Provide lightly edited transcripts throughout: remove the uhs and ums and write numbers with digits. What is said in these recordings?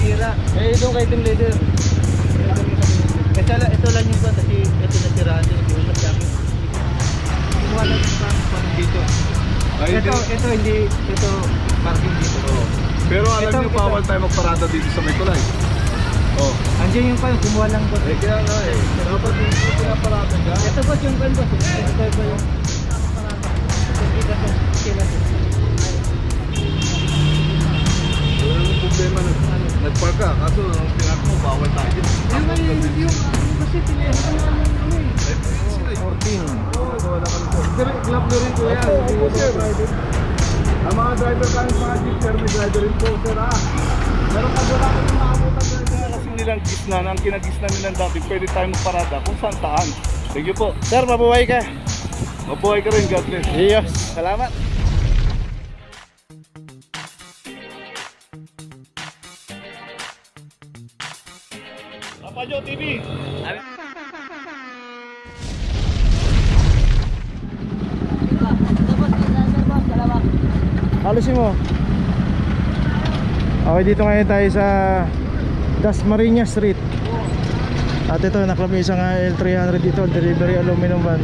nasira. Eh, doon kay Team Leader. Ito lang yung kasi ito nasiraan din yung usap namin. Kumuha lang yung dito. Ito hindi, ito parking dito. Oh. Pero alam Ito, niyo bawal tayo magparada dito sa may tulay. Oh. Andiyan yung pan, kumuha lang boss. Kaya nga eh. Dapat dito pinaparada ka. Ito boss yung pan boss. Ito ba yung parada? Ito dito sila. Wala namang problema na. Nagpark ka, kaso ang pinaka mo, bawal tayo dito. Yung kasi tinihan ko naman eh. Sila 14. Wala ka nito. Club na rin ko yan. Opo, sir. Ang mga driver ka ng mga jeep, sir, may driver rin po, sir, ha? Pero pag wala ka ng makabutan, sir, kasi nilang gisna, ang kinagisna nilang dati, pwede tayo magparada kung saan taan. Thank you po. Sir, mabuhay ka. Mabuhay ka rin, God bless. Yes. Salamat. Papajo TV. Alisin mo. Okay, dito ngayon tayo sa Dasmariñas Street. At ito, naklap yung isang L300 dito, delivery aluminum van.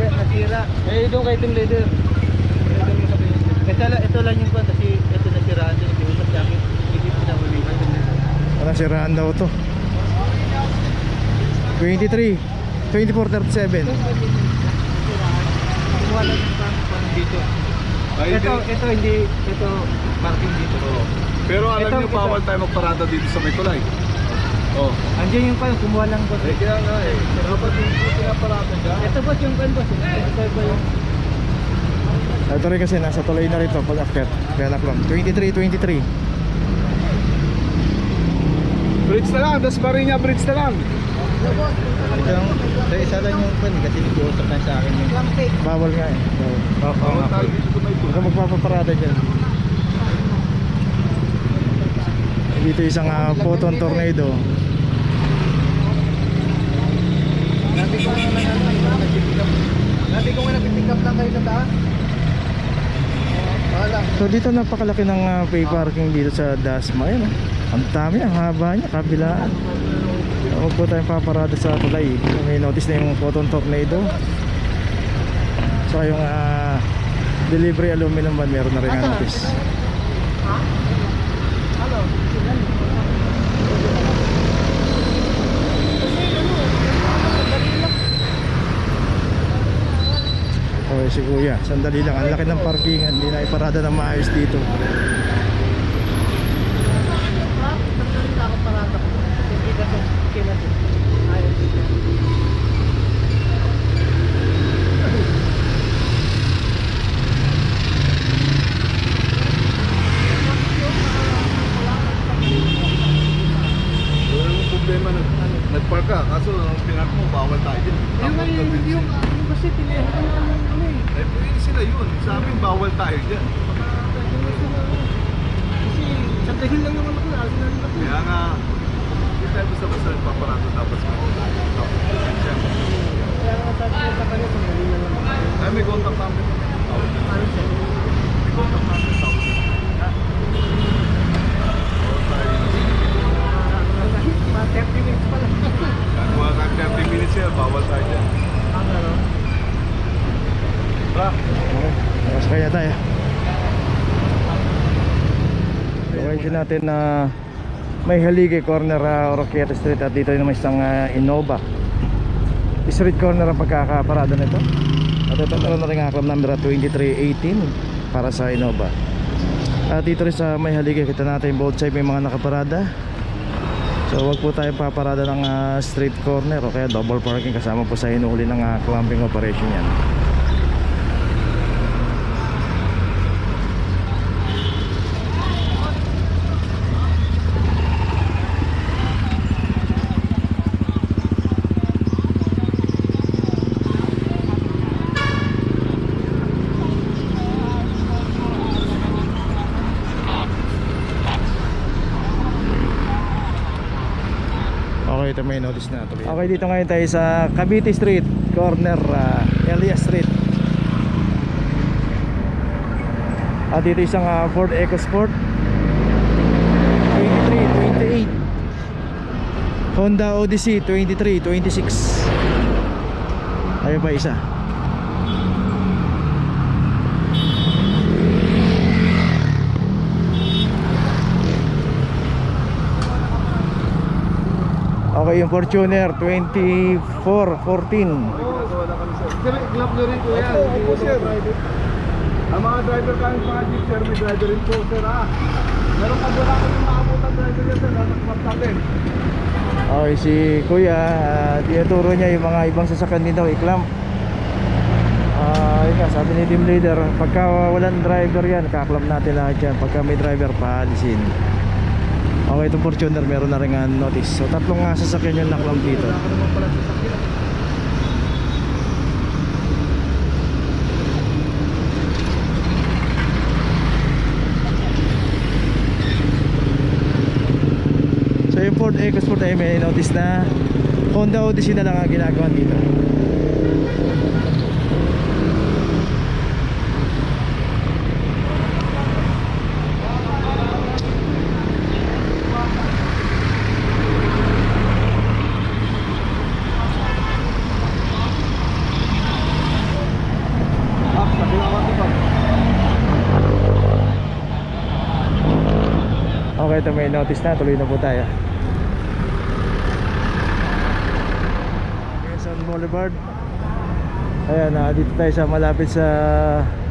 Nasira. Eh, doon kay Team Leader. Ito lang yung kasi ito nasiraan din yung usap namin. Hindi pinahulihan. Wala, siraan daw to. 2437. Kumuha lang yung pan dito. Ito hindi, ito parking dito. Oh. Pero alam Ito, niyo bawal tayo magparada dito sa may tulay. Oh. Andiyan yung pan, kumuha lang boss. Kaya nga eh. Dapat dito pinaparada ka. Ito boss yung pan boss. Ito ba yung Ito rin kasi nasa tulay na rito pag akyat. Kaya naklap. 2323. Bridge na lang, Dasmariñas Bridge na lang. ito isa lang yung pan kasi nag-uusap na sa akin yung Bawal nga eh. Bawal tayo dito sa may Huwag ka tulay. magpapaparada dyan. Dito isang photon tornado. Nabi ko nga nag-pick up lang kayo sa taas. So dito napakalaki ng pay parking dito sa Dasma. Ayan, oh. Ang dami, ang haba niya, kabilaan. Huwag po tayong paparada sa tulay. May notice na yung photon tornado. So yung delivery aluminum van, meron na rin ang notice. Okay, si kuya, sandali lang. Ang laki ng parkingan, hindi na iparada ng maayos dito. Wala namang problema na. Nagpark ka, kaso ang pinaka mo, bawal tayo dito. Yung kasi tinihan ko naman eh. Pwede sila yun. Sa amin, bawal tayo dyan. Kasi sa dahil lang naman ako nasa lang ako. Kaya nga, hindi tayo basta-basta nagpaparado tapos mo. Kaya nga sabi ko sa kanya, sandali na lang ako. Ay, may contact namin. Ano siya? May contact namin. Mga 30 minutes pa lang. Kung mga 30 minutes yan, bawal tayo dyan. Ano? Bra, Okay, nakasakay na tayo. Location natin na may Halige corner, Oroquieta Street. At dito naman isang Innova street corner ang pagkakaparada nito. At ito meron na rin ang club number 2318 para sa Innova. At dito rin sa may Halige, kita natin both side may mga nakaparada. So wag po tayo paparada ng street corner o kaya double parking, kasama po sa hinuhuli ng clamping operation yan. Okay, ito may notice na tuloy. Okay, dito ngayon tayo sa Cavite Street corner, Elias Street. At dito isang Ford EcoSport. Honda Odyssey 23, 26. Ayun pa isa. Okay, yung Fortuner 24, 14. Sir, glove nyo rin po yan. Opo, sir. Ang mga driver kami, mga jeep, sir, may driver rin po, sir, Meron pa wala kami makabutan driver yan, sir, nakakapag natin. Okay, si Kuya, tinuturo niya yung mga ibang sasakyan dito, i-clamp. Yun nga, sabi ni team leader, pagka walang driver yan, kaklamp natin lahat yan. Pagka may driver, paalisin. Okay, itong Fortuner meron na rin notice. So tatlong sasakyan yung naklamp dito. Wala ka naman pala sasakyan. So yung Ford EcoSport ay may notice na Honda Odyssey na lang ang ginagawa dito. Okay, ito may notice na, tuloy na po tayo. Quezon Boulevard. Ayan, dito tayo sa malapit sa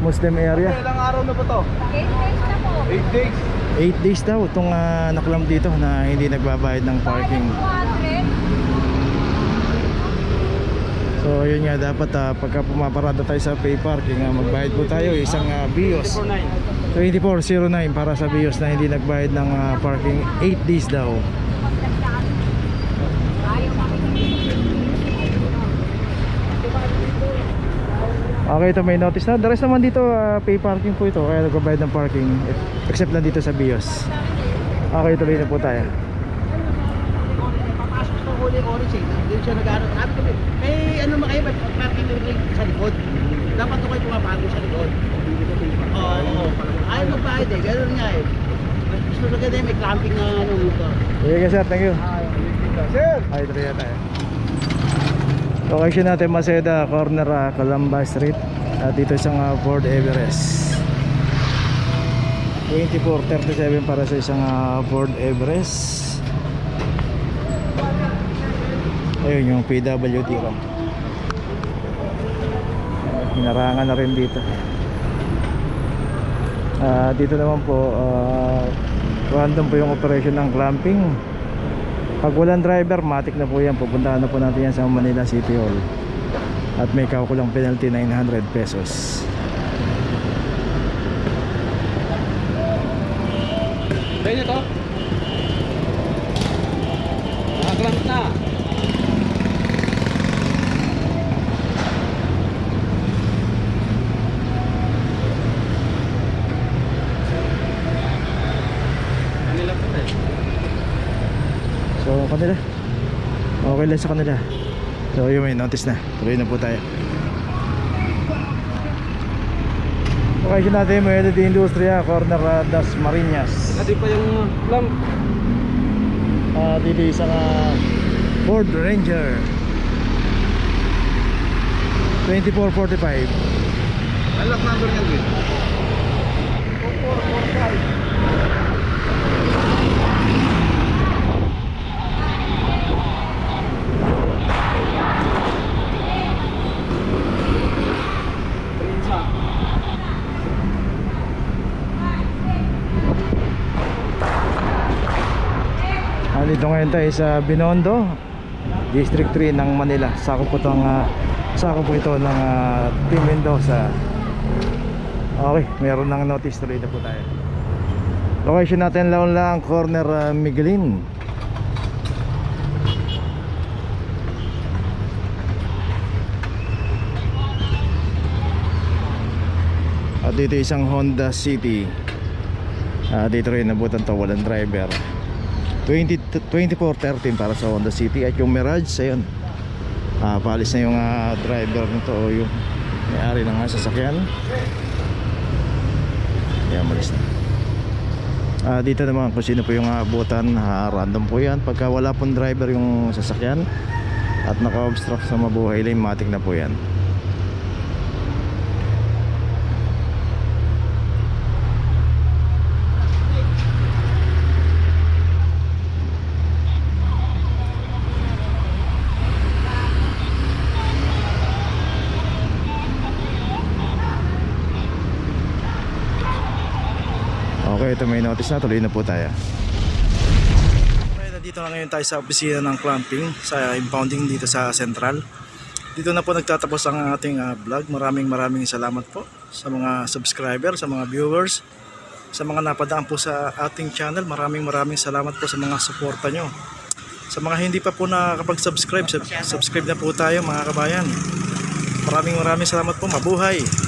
Muslim area. Ilang araw na ba to? 8 days na po. 8 days. 8 days daw itong naklam dito na hindi nagbabayad ng parking. 200. So yun nga, dapat pagka pumaparada tayo sa pay parking, magbayad po tayo isang BIOS 2409 para sa BIOS na hindi nagbayad ng parking. 8 days daw. Okay, ito may notice na. The rest naman dito pay parking po ito, kaya nagbabayad ng parking except na dito sa BIOS. Okay, tuloy na po tayo. Papasok sa Holy Origin, doon siya nag-ano. Sabi ko, may ano ba kayo, parking rin sa likod. Dapat ito kayo pumapago sa likod. Oo. Ayaw magbayad eh, gano'n nga eh. Gusto na ganyan, may clamping na ano motor. Okay, sir, thank you. Sir! Okay, tuloy na tayo. Location natin Maseda, corner Calamba Street. At dito isang Ford Everest 2437 para sa isang Ford Everest. Ayun yung PWD ko. Hinarangan na rin dito. Dito naman po random po yung operation ng clamping. Pag walang driver, matik na po yan. Pupuntahan na po natin yan sa Manila City Hall. At may kaukulang penalty 900 pesos. Pwede to? Nakaklamp na. Kanila po eh. So kanila, okay lang sa kanila. So yun, may notice na. Tuloy na po tayo. Okay, siya natin may LED Industria, corner Das Marinas. Hindi pa yung lamp. Dito isang Ford Ranger 2445. Alam number niyan, Gil. 4445. Dito ngayon tayo sa Binondo, District 3 ng Manila. Sakop po ito ng Team Mendoza. Okay, meron ng notice. Tuloy na po tayo. Location natin lang corner Miguelin. At dito isang Honda City. Dito rin nabutan to, walang driver. 2413 para sa Honda City. At yung Mirage, ayun, paalis na yung driver nito o yung may-ari ng sasakyan. Ayan, malis na. Dito naman kung sino po yung aabutan, random po yan. Pagka wala pong driver yung sasakyan at naka-obstruct sa mabuhay lane, matik na po yan. Okay, ito may notice na, tuloy na po tayo. Okay, nandito na ngayon tayo sa opisina ng clamping sa impounding dito sa Central. Dito na po nagtatapos ang ating vlog. Maraming salamat po sa mga subscriber, sa mga viewers, sa mga napadaan po sa ating channel. Maraming salamat po sa mga suporta nyo. Sa mga hindi pa po nakakapag-subscribe, subscribe na po tayo mga kabayan. Maraming salamat po. Mabuhay!